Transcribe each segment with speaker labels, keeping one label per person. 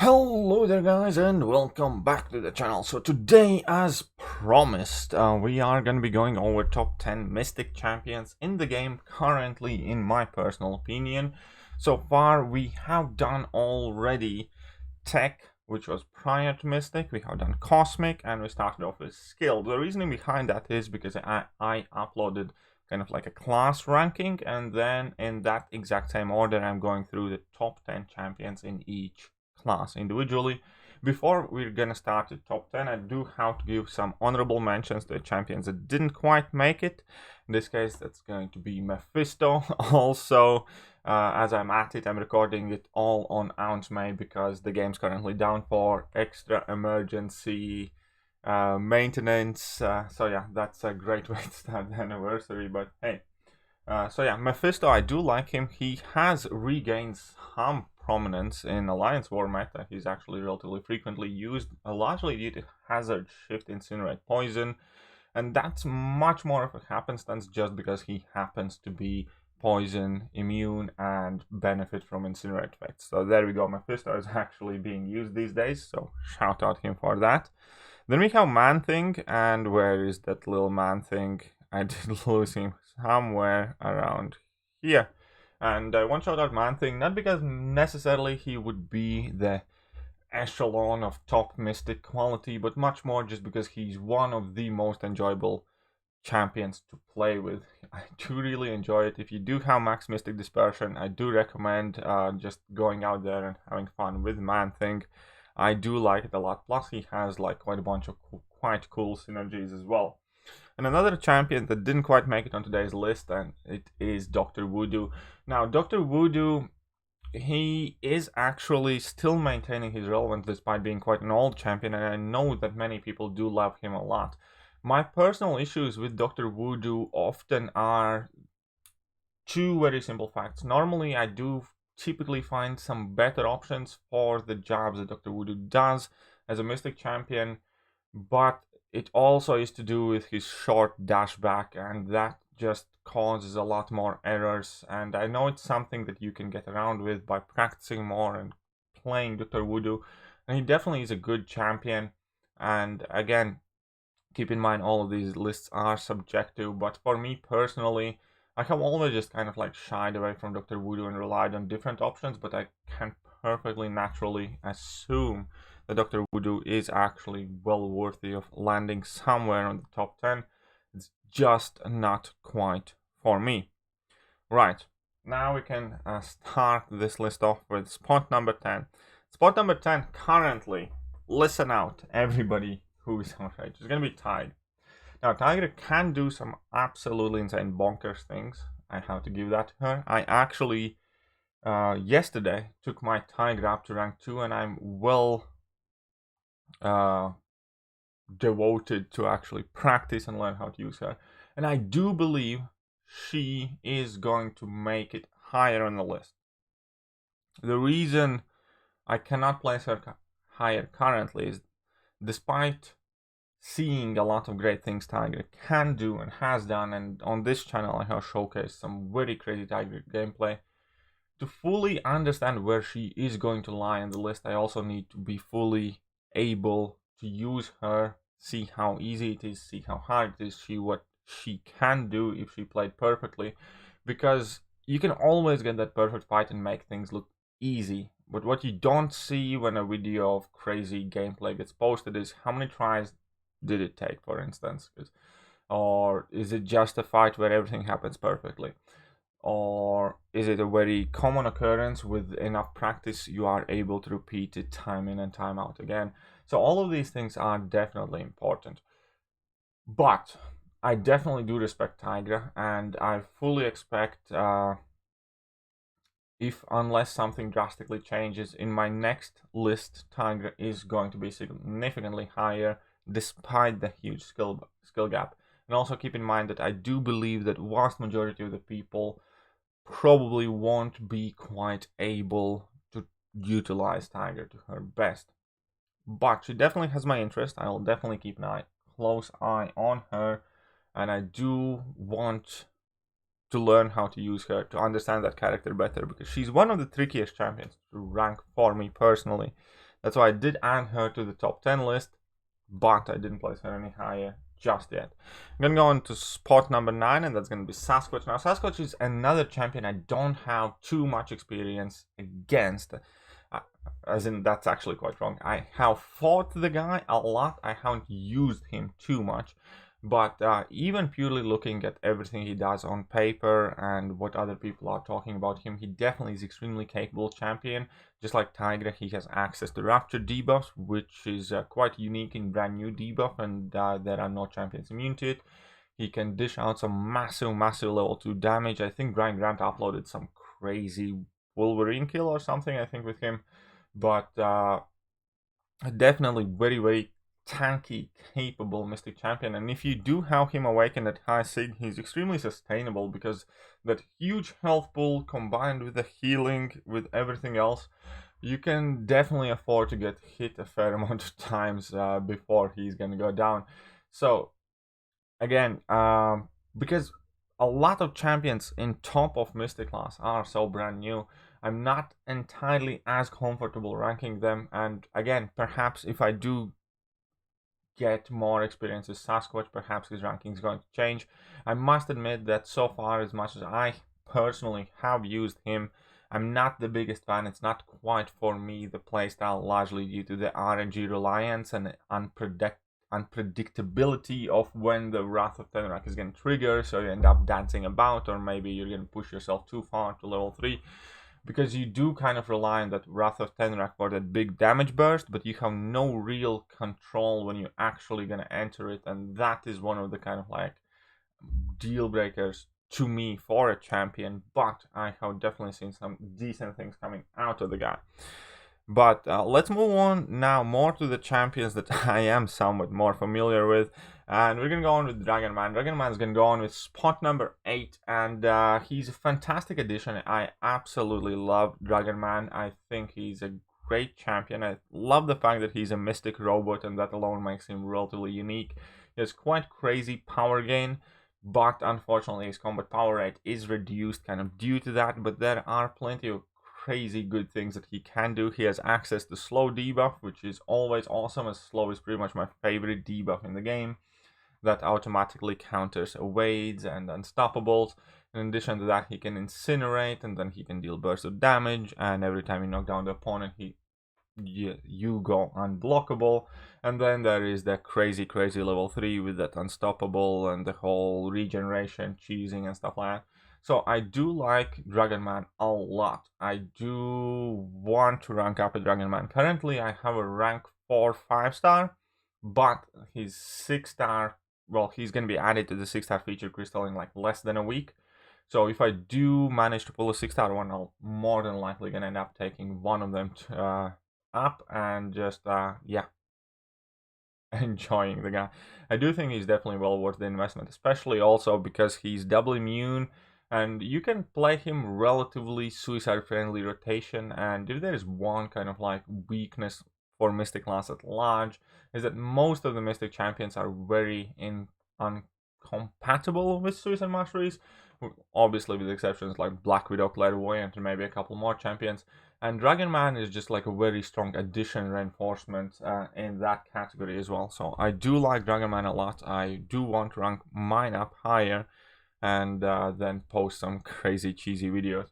Speaker 1: Hello there guys and welcome back to the channel. So today, as promised, we are going to be going over top 10 Mystic champions in the game currently, in my personal opinion. So far we have done already Tech, which was prior to Mystic, we have done Cosmic, and we started off with Skill. The reasoning behind that is because I uploaded kind of like a class ranking, and then in that exact same order I'm going through the top 10 champions in each class individually. Before we're gonna start the top 10, I do have to give some honorable mentions to the champions that didn't quite make it. In this case, that's going to be Mephisto. Also, as I'm at it, I'm recording it all on Ounce May because the game's currently down for extra emergency maintenance. So yeah, that's a great way to start the anniversary, but hey. So yeah, Mephisto, I do like him. He has regained some prominence in Alliance War meta. He's actually relatively frequently used, largely due to Hazard, Shift, Incinerate, Poison, and that's much more of a happenstance just because he happens to be poison, immune, and benefit from Incinerate effects. So there we go, Mephisto is actually being used these days, so shout out him for that. Then we have Man-Thing, and where is that little Man-Thing? I did lose him somewhere around here. And I want to shout out Man-Thing, not because necessarily he would be the echelon of top Mystic quality, but much more just because he's one of the most enjoyable champions to play with. I do really enjoy it. If you do have max Mystic Dispersion, I do recommend just going out there and having fun with Man-Thing. I do like it a lot. Plus, he has like quite a bunch of quite cool synergies as well. And another champion that didn't quite make it on today's list, and it is Dr. VOODOO. Now, Dr. VOODOO, he is actually still maintaining his relevance despite being quite an old champion, and I know that many people do love him a lot. My personal issues with Dr. VOODOO often are two very simple facts. Normally, I do typically find some better options for the jobs that Dr. VOODOO does as a Mystic champion, but it also is to do with his short dash back, and that just causes a lot more errors. And I know it's something that you can get around with by practicing more and playing Dr. VOODOO, and he definitely is a good champion. And again, keep in mind all of these lists are subjective, but for me personally, I have always just kind of like shied away from Dr. VOODOO and relied on different options, but I can perfectly naturally assume that Dr. VOODOO is actually well worthy of landing somewhere on the top 10. It's just not quite for me. Right, now we can start this list off with spot number 10. Spot number 10 currently, listen out, everybody who is on page, is going to be TIGRA. Now, TIGRA can do some absolutely insane bonkers things. I have to give that to her. I actually, yesterday, took my TIGRA up to rank 2, and I'm well devoted to actually practice and learn how to use her. And I do believe she is going to make it higher on the list. The reason I cannot place her higher currently is, despite seeing a lot of great things TIGRA can do and has done, and on this channel I have showcased some very crazy TIGRA gameplay, to fully understand where she is going to lie on the list, I also need to be fully able to use her, see how easy it is, see how hard it is, see what she can do if she played perfectly, because you can always get that perfect fight and make things look easy, but what you don't see when a video of crazy gameplay gets posted is how many tries did it take, for instance, or is it just a fight where everything happens perfectly, or is it a very common occurrence with enough practice you are able to repeat it time in and time out again. So all of these things are definitely important, but I definitely do respect TIGRA, and I fully expect, unless something drastically changes in my next list, TIGRA is going to be significantly higher despite the huge skill gap. And also keep in mind that I do believe that vast majority of the people probably won't be quite able to utilize TIGRA to her best. But she definitely has my interest. I will definitely keep an close eye on her, and I do want to learn how to use her, to understand that character better, because she's one of the trickiest champions to rank for me personally. That's why I did add her to the top 10 list, but I didn't place her any higher just yet. I'm gonna go on to spot number 9, and that's gonna be Sasquatch. Now, Sasquatch is another champion I don't have too much experience against. As in, that's actually quite wrong. I have fought the guy a lot. I haven't used him too much. But even purely looking at everything he does on paper and what other people are talking about him, he definitely is extremely capable champion. Just like TIGRA, he has access to Rapture debuffs, which is quite unique in brand new debuff, and there are no champions immune to it. He can dish out some massive level 2 damage. I think Brian Grant uploaded some crazy Wolverine kill or something, I think, with him. But definitely very tanky, capable Mystic Champion, and if you do have him awakened at high sig, he's extremely sustainable because that huge health pool combined with the healing, with everything else, you can definitely afford to get hit a fair amount of times before he's gonna go down. So again, because a lot of champions in top of Mystic class are so brand new, I'm not entirely as comfortable ranking them, and again, perhaps if I do get more experience with Sasquatch, perhaps his ranking is going to change. I must admit that so far, as much as I personally have used him, I'm not the biggest fan. It's not quite for me, the playstyle, largely due to the RNG reliance and unpredictability of when the Wrath of Tenrak is going to trigger, so you end up dancing about, or maybe you're going to push yourself too far to level 3. Because you do kind of rely on that Wrath of Tenrak for that big damage burst, but you have no real control when you're actually gonna enter it, and that is one of the kind of like deal breakers to me for a champion. But I have definitely seen some decent things coming out of the guy. But let's move on now more to the champions that I am somewhat more familiar with. And we're going to go on with Dragon Man. Dragon Man is going to go on with spot number 8. And he's a fantastic addition. I absolutely love Dragon Man. I think he's a great champion. I love the fact that he's a mystic robot, and that alone makes him relatively unique. He has quite crazy power gain, but unfortunately his combat power rate is reduced kind of due to that. But there are plenty of crazy good things that he can do. He has access to slow debuff, which is always awesome, as slow is pretty much my favorite debuff in the game. That automatically counters evades and unstoppables. In addition to that, he can incinerate, and then he can deal bursts of damage, and every time you knock down the opponent, you go unblockable. And then there is the crazy level 3 with that unstoppable and the whole regeneration, cheesing and stuff like that. So I do like Dragon Man a lot. I do want to rank up a Dragon Man. Currently I have a rank 4 5-star, but his 6-star, well, he's going to be added to the 6-star feature crystal in like less than a week. So if I do manage to pull a 6-star one, I'll more than likely going to end up taking one of them up and just, yeah, enjoying the guy. I do think he's definitely well worth the investment, especially also because he's double immune, and you can play him relatively suicide-friendly rotation. And if there is one kind of like weakness for Mystic class at large, is that most of the Mystic champions are very incompatible with Suicide Masteries, obviously with exceptions like Black Widow, Clairvoyant, and maybe a couple more champions. And Dragon Man is just like a very strong addition, reinforcement in that category as well. So I do like Dragon Man a lot. I do want to rank mine up higher, and then post some crazy cheesy videos.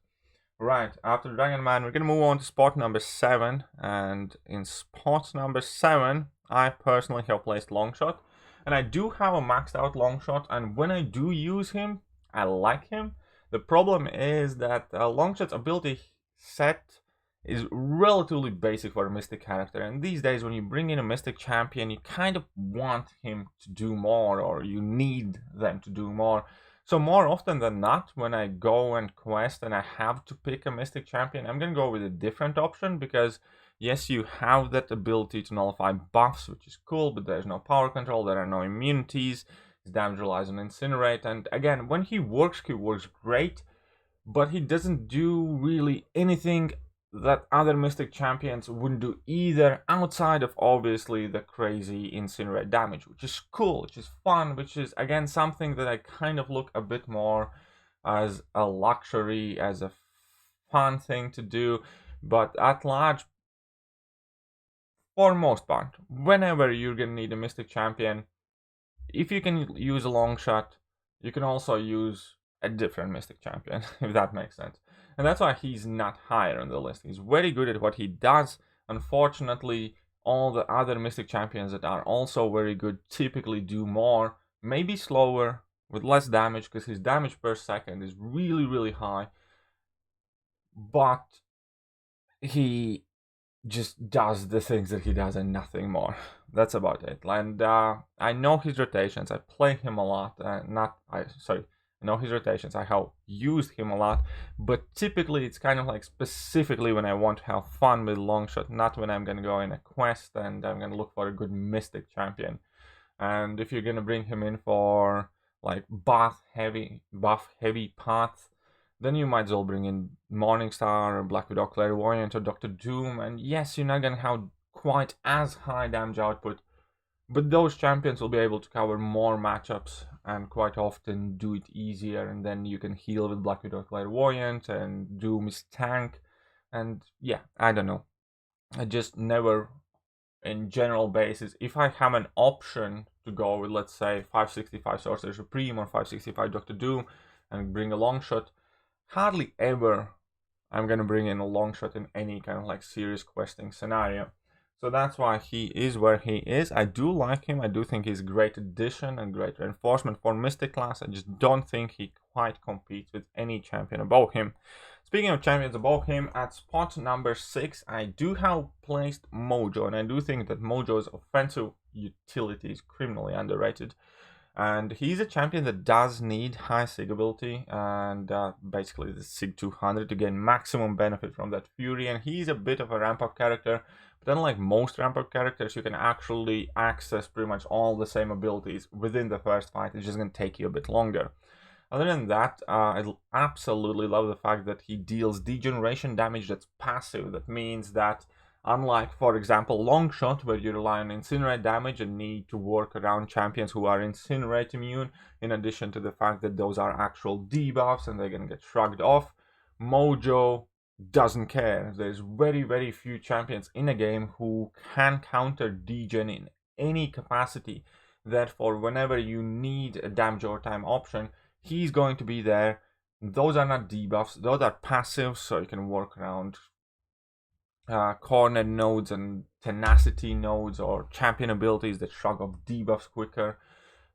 Speaker 1: Right, after Dragon Man, we're gonna move on to spot number 7, and in spot number 7, I personally have placed LONGSHOT, and I do have a maxed out LONGSHOT, and when I do use him, I like him. The problem is that LONGSHOT's ability set is relatively basic for a Mystic character, and these days when you bring in a Mystic champion, you kind of want him to do more, or you need them to do more. So more often than not, when I go and quest and I have to pick a Mystic champion, I'm going to go with a different option, because yes, you have that ability to nullify buffs, which is cool, but there's no power control, there are no immunities, his damage relies on Incinerate, and again, when he works great, but he doesn't do really anything that other Mystic champions wouldn't do either, outside of obviously the crazy Incinerate damage, which is cool, which is fun, which is again something that I kind of look a bit more as a luxury, as a fun thing to do. But at large, for most part, whenever you're gonna need a Mystic Champion, if you can use a Longshot, you can also use a different Mystic Champion, if that makes sense. And that's why he's not higher on the list. He's very good at what he does. Unfortunately, all the other Mystic Champions that are also very good typically do more, maybe slower, with less damage, because his damage per second is really, really high. But he just does the things that he does and nothing more. That's about it. And I know his rotations. I play him a lot. I know his rotations. I have used him a lot, but typically it's kind of like specifically when I want to have fun with Longshot, not when I'm gonna go in a quest and I'm gonna look for a good Mystic Champion. And if you're gonna bring him in for like buff heavy paths, then you might as well bring in Morningstar or Black Widow Clairvoyant or Dr. Doom, and yes, you're not gonna have quite as high damage output, but those champions will be able to cover more matchups and quite often do it easier, and then you can heal with Black Widow Clairvoyant and Doom is tank, and yeah, I don't know. I just never, in general basis, if I have an option to go with, let's say, 565 Sorcerer Supreme or 565 Dr. Doom and bring a Longshot, hardly ever I'm gonna bring in a Longshot in any kind of like serious questing scenario. So that's why he is where he is. I do like him. I do think he's a great addition and great reinforcement for Mystic class. I just don't think he quite competes with any champion above him. Speaking of champions above him, at spot number 6, I do have placed MOJO, and I do think that MOJO's offensive utility is criminally underrated. And he's a champion that does need high sig ability and basically the sig 200 to gain maximum benefit from that fury. And he's a bit of a ramp up character, but unlike most ramp up characters, you can actually access pretty much all the same abilities within the first fight. It's just going to take you a bit longer. Other than that, I absolutely love the fact that he deals degeneration damage that's passive. That means that unlike, for example, Longshot, where you rely on Incinerate damage and need to work around champions who are Incinerate immune, in addition to the fact that those are actual debuffs and they're gonna get shrugged off, MOJO doesn't care. There's very, very few champions in a game who can counter degen in any capacity. Therefore, whenever you need a damage overtime option, he's going to be there. Those are not debuffs, those are passive, so you can work around corner nodes and tenacity nodes or champion abilities that shrug off debuffs quicker.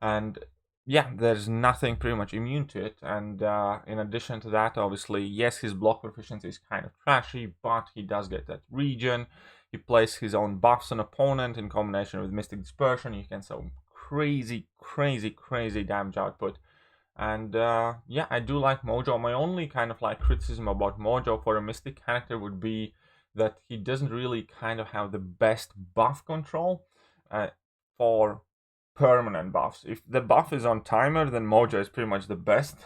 Speaker 1: And yeah, there's nothing pretty much immune to it. And in addition to that, obviously, yes, his block proficiency is kind of trashy, but he does get that regen. He plays his own buffs on opponent in combination with Mystic Dispersion. You can some crazy damage output. And yeah, I do like MOJO. My only kind of like criticism about MOJO for a Mystic character would be that he doesn't really kind of have the best buff control for permanent buffs. If the buff is on timer, then MOJO is pretty much the best.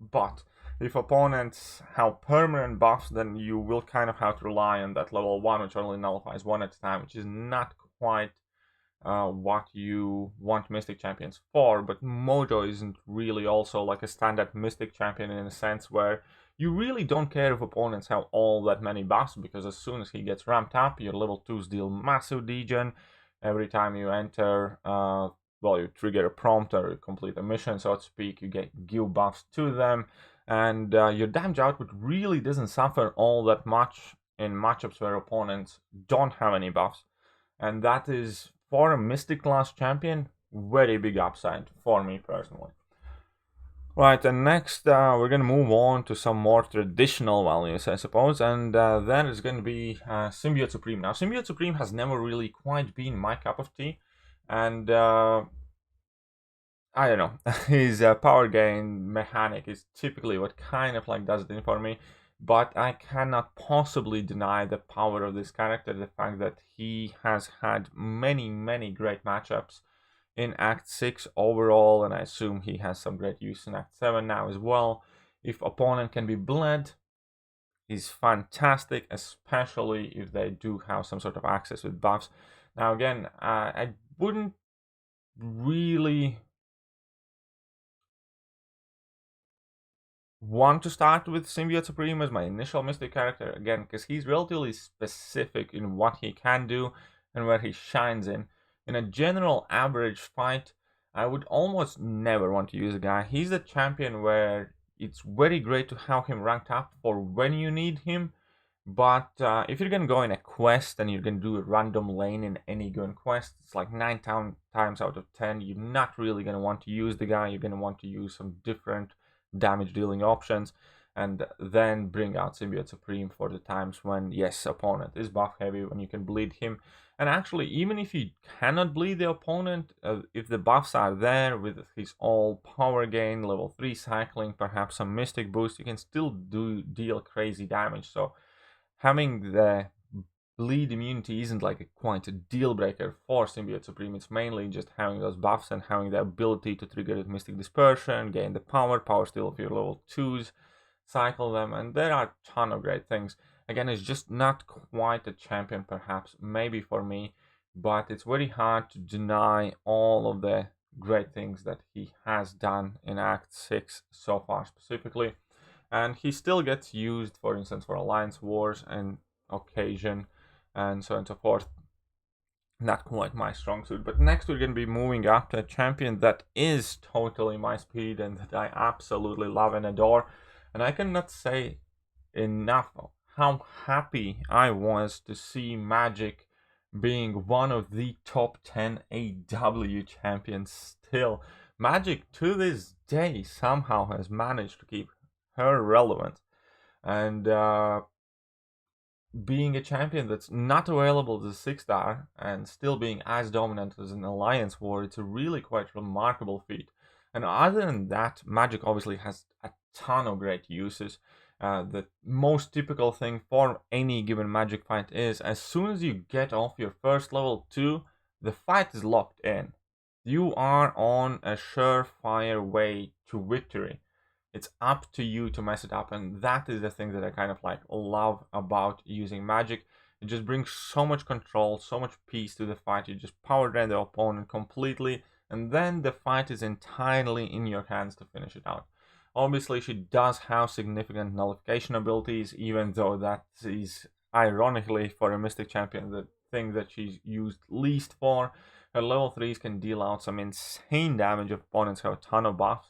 Speaker 1: But if opponents have permanent buffs, then you will kind of have to rely on that level 1, which only nullifies 1 at a time, which is not quite what you want Mystic Champions for. But MOJO isn't really also like a standard Mystic Champion in a sense where you really don't care if opponents have all that many buffs, because as soon as he gets ramped up, your level 2s deal massive degen. Every time you enter, well, you trigger a prompt or you complete a mission, so to speak, you give buffs to them. And your damage output really doesn't suffer all that much in matchups where opponents don't have any buffs. And that is, for a Mystic class champion, very big upside for me personally. Right, and next we're going to move on to some more traditional values, I suppose, and that is going to be Symbiote Supreme. Now, Symbiote Supreme has never really quite been my cup of tea, and I don't know, his power gain mechanic is typically what kind of like does it for me, but I cannot possibly deny the power of this character, the fact that he has had many great matchups in Act 6 overall, and I assume he has some great use in Act 7 now as well. If opponent can be bled, he's fantastic, especially if they do have some sort of access with buffs. Now again, I wouldn't really want to start with Symbiote Supreme as my initial Mystic character, again, because he's relatively specific in what he can do, and where he shines in. In a general average fight, I would almost never want to use a guy. He's a champion where it's very great to have him ranked up for when you need him. But if you're gonna go in a quest and you're gonna do a random lane in any given quest, it's like 9 times out of 10, you're not really gonna want to use the guy. You're gonna want to use some different damage dealing options, and then bring out Symbiote Supreme for the times when, yes, opponent is buff heavy, when you can bleed him. And actually, even if you cannot bleed the opponent, if the buffs are there with his all power gain, level 3 cycling, perhaps some mystic boost, you can still deal crazy damage. So having the bleed immunity isn't like quite a deal breaker for Symbiote Supreme. It's mainly just having those buffs and having the ability to trigger the Mystic Dispersion, gain the power steal if you're level 2s, cycle them, and there are a ton of great things. Again, it's just not quite a champion perhaps, maybe for me, but it's very hard to deny all of the great things that he has done in Act 6 so far specifically. And he still gets used, for instance, for Alliance Wars and occasion, and so on and so forth. Not quite my strong suit. But next we're going to be moving up to a champion that is totally my speed and that I absolutely love and adore. And I cannot say enough how happy I was to see MAGIK being one of the top 10 AW champions still. MAGIK to this day somehow has managed to keep her relevant, and being a champion that's not available as a 6-star and still being as dominant as an Alliance War, it's a really quite remarkable feat. And other than that, MAGIK obviously has a ton of great uses. The most typical thing for any given MAGIK fight is, as soon as you get off your first level 2, the fight is locked in. You are on a surefire way to victory. It's up to you to mess it up, and that is the thing that I kind of like love about using MAGIK. It just brings so much control, so much peace to the fight. You just power drain the opponent completely, and then the fight is entirely in your hands to finish it out. Obviously, she does have significant nullification abilities, even though that is, ironically, for a Mystic Champion, the thing that she's used least for. Her level 3s can deal out some insane damage if opponents have a ton of buffs.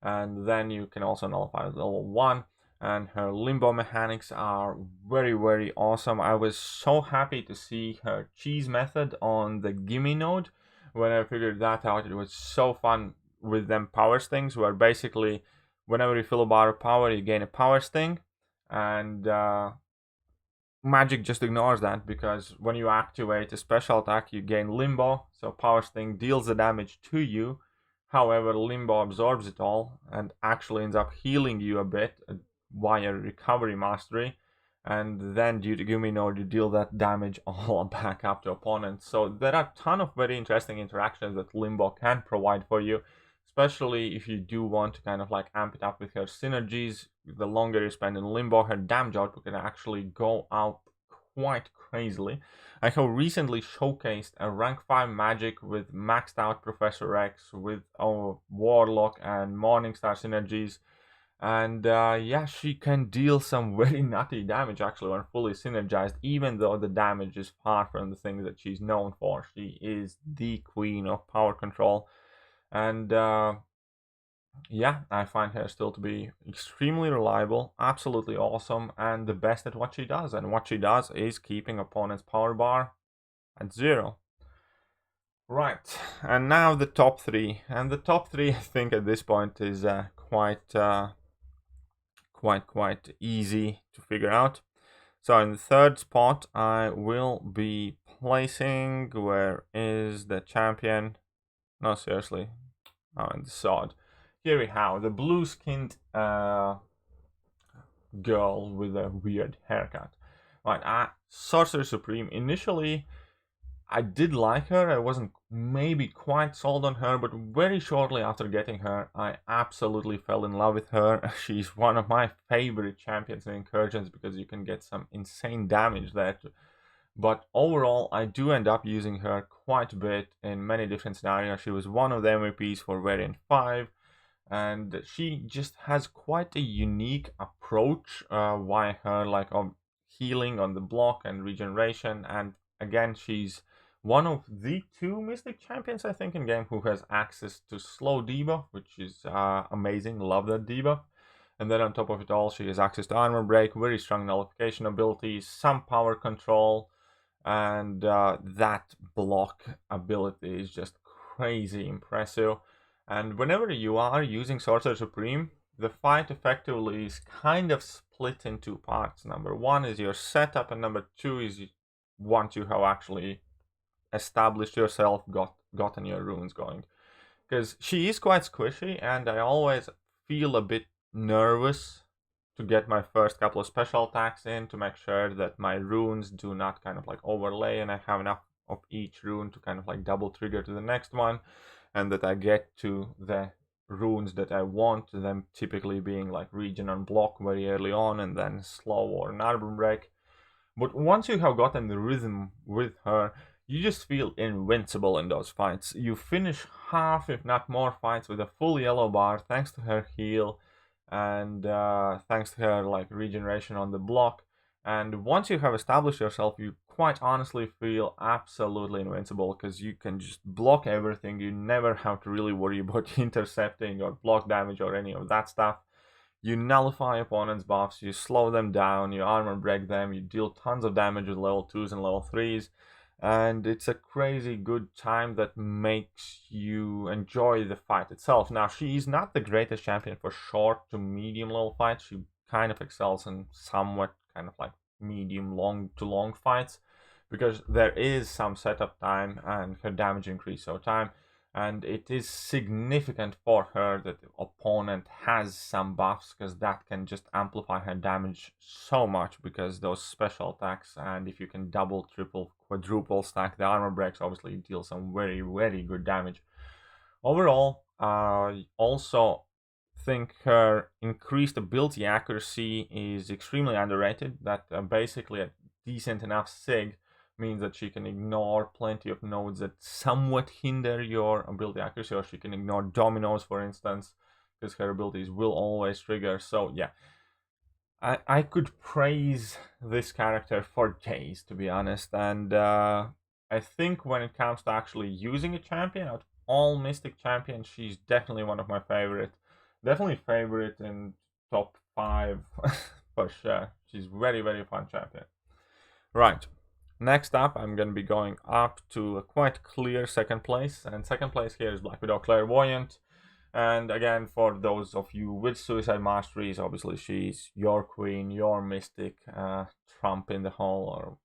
Speaker 1: And then you can also nullify level 1, and her limbo mechanics are very, very awesome. I was so happy to see her cheese method on the gimme node. When I figured that out, it was so fun with them power stings, where basically whenever you fill a bar of power, you gain a power sting, and MAGIK just ignores that, because when you activate a special attack, you gain limbo, so power sting deals the damage to you. However, limbo absorbs it all and actually ends up healing you a bit via recovery mastery, and then due to gimme node you deal that damage all back up to opponents. So there are a ton of very interesting interactions that limbo can provide for you, especially if you do want to kind of like amp it up with her synergies. The longer you spend in limbo, her damage output can actually go out quite crazily. I have recently showcased a rank 5 MAGIK with maxed out Professor X with Warlock and Morningstar synergies, and yeah, she can deal some very nutty damage actually when fully synergized, even though the damage is far from the thing that she's known for. She is the queen of power control, and yeah, I find her still to be extremely reliable, absolutely awesome, and the best at what she does. And what she does is keeping opponent's power bar at 0. Right, and now the top 3. And the top 3, I think at this point is quite easy to figure out. So in the third spot, I will be placing, where is the champion? No, seriously. Oh, and the sword. Here we have the blue-skinned girl with a weird haircut. Right, Sorcerer Supreme. Initially, I did like her. I wasn't maybe quite sold on her, but very shortly after getting her, I absolutely fell in love with her. She's one of my favorite champions and incursions because you can get some insane damage there. But overall, I do end up using her quite a bit in many different scenarios. She was one of the MVPs for Variant 5. And she just has quite a unique approach via her like healing on the block and regeneration. And again, she's one of the 2 Mystic champions, I think, in game who has access to slow debuff, which is amazing. Love that debuff. And then on top of it all, she has access to armor break, very strong nullification abilities, some power control, and that block ability is just crazy impressive. And whenever you are using Sorcerer Supreme, the fight effectively is kind of split in 2 parts. Number 1 is your setup, and number 2 is once you have actually established yourself, gotten your runes going. Because she is quite squishy, and I always feel a bit nervous to get my first couple of special attacks in to make sure that my runes do not kind of like overlay and I have enough of each rune to kind of like double trigger to the next one, and that I get to the runes that I want, them typically being like region and block very early on and then slow or an armor break. But once you have gotten the rhythm with her, you just feel invincible in those fights. You finish half, if not more, fights with a full yellow bar thanks to her heal and thanks to her like regeneration on the block. And once you have established yourself, you quite honestly feel absolutely invincible because you can just block everything. You never have to really worry about intercepting or block damage or any of that stuff. You nullify opponents' buffs, you slow them down, you armor break them, you deal tons of damage with level 2s and level 3s. And it's a crazy good time that makes you enjoy the fight itself. Now, she is not the greatest champion for short to medium level fights. She kind of excels in somewhat kind of like medium long to long fights because there is some setup time and her damage increase over time. And it is significant for her that the opponent has some buffs because that can just amplify her damage so much because those special attacks, and if you can double, triple, quadruple stack the armor breaks, obviously deal some very, very good damage. Overall, I also think her increased ability accuracy is extremely underrated. That basically a decent enough SIG means that she can ignore plenty of nodes that somewhat hinder your ability accuracy, or she can ignore dominoes, for instance, because her abilities will always trigger. So yeah, I could praise this character for days, to be honest. And I think when it comes to actually using a champion, out of all Mystic champions, she's definitely one of my favorite. Definitely favorite in top 5 for sure. She's very, very fun champion. Right. Next up, I'm going to be going up to a quite clear second place. And second place here is Black Widow Clairvoyant. And again, for those of you with Suicide Masteries, obviously she's your queen, your mystic, trump in the hall, or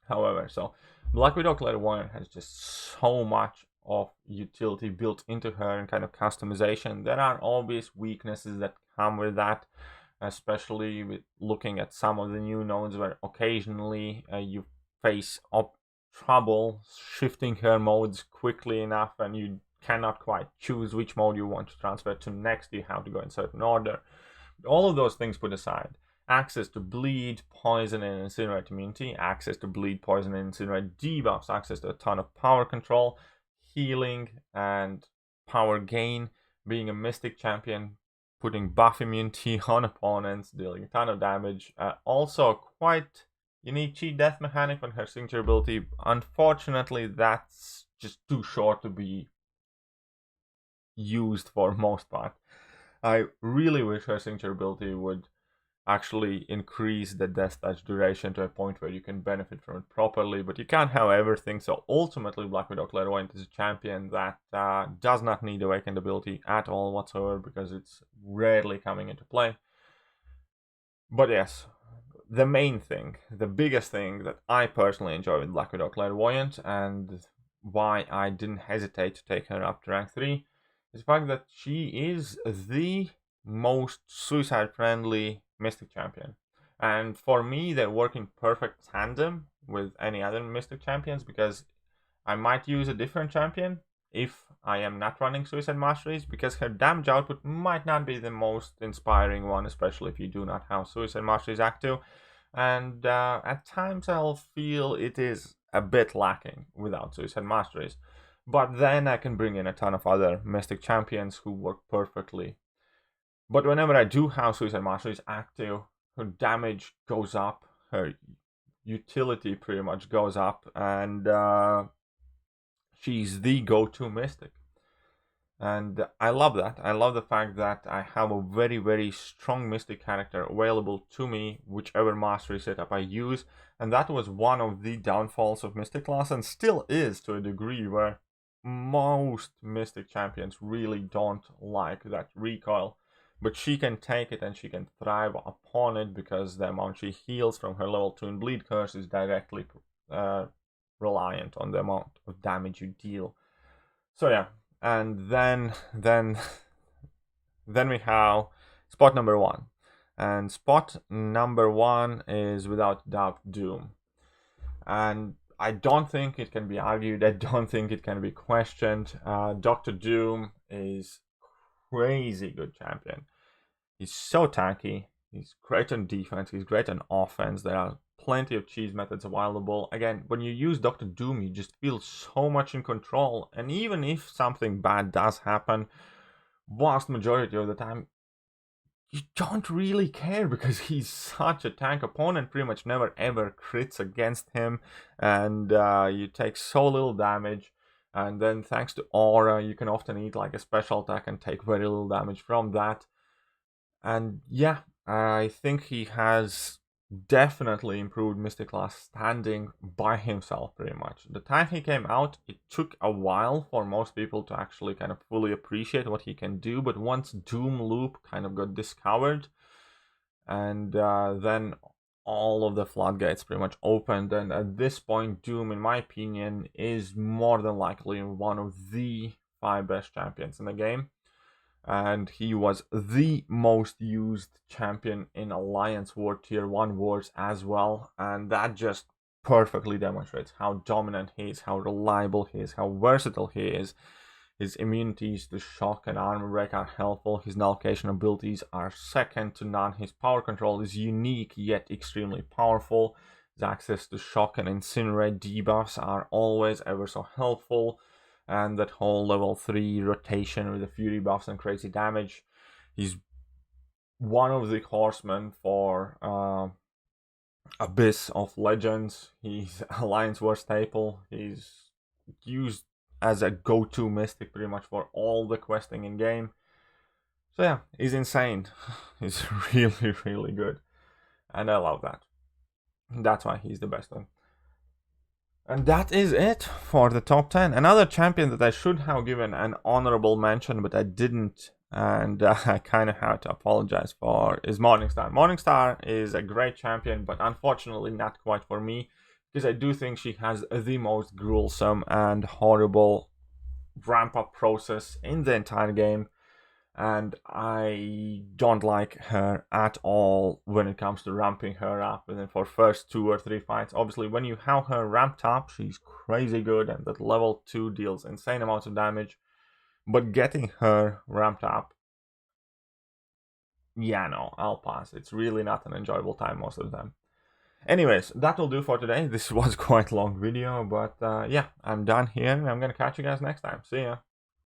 Speaker 1: however. So Black Widow Clairvoyant has just so much of utility built into her and kind of customization. There are obvious weaknesses that come with that, especially with looking at some of the new nodes where occasionally you face trouble shifting her modes quickly enough and you cannot quite choose which mode you want to transfer to next. You have to go in certain order. But all of those things put aside, access to bleed, poison, and incinerate immunity, access to bleed, poison, and incinerate debuffs, access to a ton of power control, healing, and power gain, being a mystic champion, putting buff immunity on opponents, dealing a ton of damage. Also, quite unique cheat death mechanic on her signature ability. Unfortunately, that's just too short to be used for most part. I really wish her signature ability would actually increase the death touch duration to a point where you can benefit from it properly, but you can't have everything. So ultimately, Black Widow Clairvoyant is a champion that does not need awakened ability at all whatsoever because it's rarely coming into play. But yes, the main thing, the biggest thing that I personally enjoy with Black Widow Clairvoyant and why I didn't hesitate to take her up to rank 3 is the fact that she is the most suicide friendly Mystic champion. And for me, they work in perfect tandem with any other Mystic champions because I might use a different champion if I am not running Suicide Masteries because her damage output might not be the most inspiring one, especially if you do not have Suicide Masteries active. And at times I'll feel it is a bit lacking without Suicide Masteries. But then I can bring in a ton of other Mystic champions who work perfectly. But whenever I do have Suicide Masteries active, her damage goes up, her utility pretty much goes up, and she's the go-to mystic. And I love that. I love the fact that I have a very, very strong mystic character available to me, whichever mastery setup I use. And that was one of the downfalls of mystic class, and still is to a degree, where most mystic champions really don't like that recoil. But she can take it and she can thrive upon it, because the amount she heals from her level 2 in bleed curse is directly reliant on the amount of damage you deal. So yeah. And then we have spot number 1. And spot number 1 is without doubt Doom. And I don't think it can be argued. I don't think it can be questioned. Dr. Doom is crazy good champion. He's so tanky. He's great on defense. He's great on offense. There are plenty of cheese methods available. Again, when you use Dr. Doom, you just feel so much in control. And even if something bad does happen, vast majority of the time, you don't really care, because he's such a tank opponent. Pretty much never ever crits against him, and you take so little damage. And then thanks to aura, you can often eat like a special attack and take very little damage from that. And yeah, I think he has definitely improved mystic class standing by himself pretty much. The time he came out, it took a while for most people to actually kind of fully appreciate what he can do, but once Doom Loop kind of got discovered, and then all of the floodgates pretty much opened, and at this point Doom, in my opinion, is more than likely one of the 5 best champions in the game. And he was the most used champion in Alliance War Tier 1 wars as well. And that just perfectly demonstrates how dominant he is, how reliable he is, how versatile he is. His immunities to shock and armor break are helpful. His nullification abilities are second to none. His power control is unique yet extremely powerful. His access to shock and incinerate debuffs are always ever so helpful. And that whole level 3 rotation with the fury buffs and crazy damage. He's one of the horsemen for Abyss of Legends. He's Alliance War staple. He's used as a go-to mystic pretty much for all the questing in game. So yeah, he's insane. He's really, really good. And I love that. That's why he's the best one. And that is it for the top 10. Another champion that I should have given an honorable mention, but I didn't, and I kind of had to apologize for, is Morningstar. Morningstar is a great champion, but unfortunately not quite for me, because I do think she has the most gruesome and horrible ramp-up process in the entire game. And I don't like her at all when it comes to ramping her up. And then for first 2 or 3 fights, obviously when you have her ramped up, she's crazy good, and that level 2 deals insane amounts of damage. But getting her ramped up, yeah, no, I'll pass. It's really not an enjoyable time most of the time. Anyways, that will do for today. This was quite a long video, but yeah, I'm done here, and I'm gonna catch you guys next time. See ya.